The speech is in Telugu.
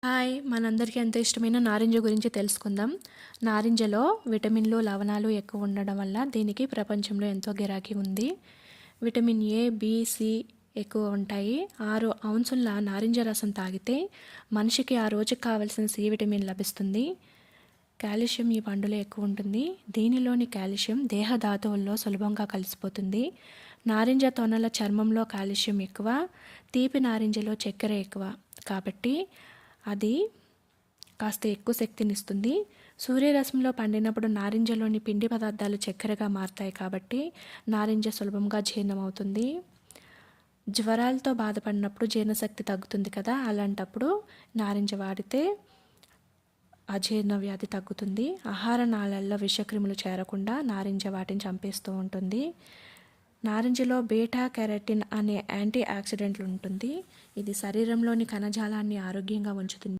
హాయ్! మనందరికీ ఎంతో ఇష్టమైన నారింజ గురించి తెలుసుకుందాం. నారింజలో విటమిన్లు, లవణాలు ఎక్కువ ఉండడం వల్ల దీనికి ప్రపంచంలో ఎంతో గిరాకీ ఉంది. విటమిన్ ఏ, బి, సి ఎక్కువ ఉంటాయి. 6 ఔన్సుల నారింజ రసం తాగితే మనిషికి ఆ రోజుకి కావలసిన సి విటమిన్ లభిస్తుంది. కాల్షియం ఈ పండులో ఎక్కువ ఉంటుంది. దీనిలోని కాల్షియం దేహ ధాతువుల్లో సులభంగా కలిసిపోతుంది. నారింజ తొనల చర్మంలో కాల్షియం ఎక్కువ, తీపి నారింజలో చక్కెర ఎక్కువ కాబట్టి అది కాస్త ఎక్కువ శక్తినిస్తుంది. సూర్యరశ్మిలో పండినప్పుడు నారింజలోని పిండి పదార్థాలు చక్కెరగా మారుతాయి కాబట్టి నారింజ సులభంగా జీర్ణమవుతుంది. జ్వరాలతో బాధపడినప్పుడు జీర్ణశక్తి తగ్గుతుంది కదా, అలాంటప్పుడు నారింజ వాడితే అజీర్ణ వ్యాధి తగ్గుతుంది. ఆహార నాళాల్లో విషక్రిములు చేరకుండా నారింజ వాటిని చంపేస్తూ ఉంటుంది. నారింజలో బీటా కెరటిన్ అనే యాంటీ ఆక్సిడెంట్లు ఉంటుంది. ఇది శరీరంలోని కణజాలాన్ని ఆరోగ్యంగా ఉంచుతుంది.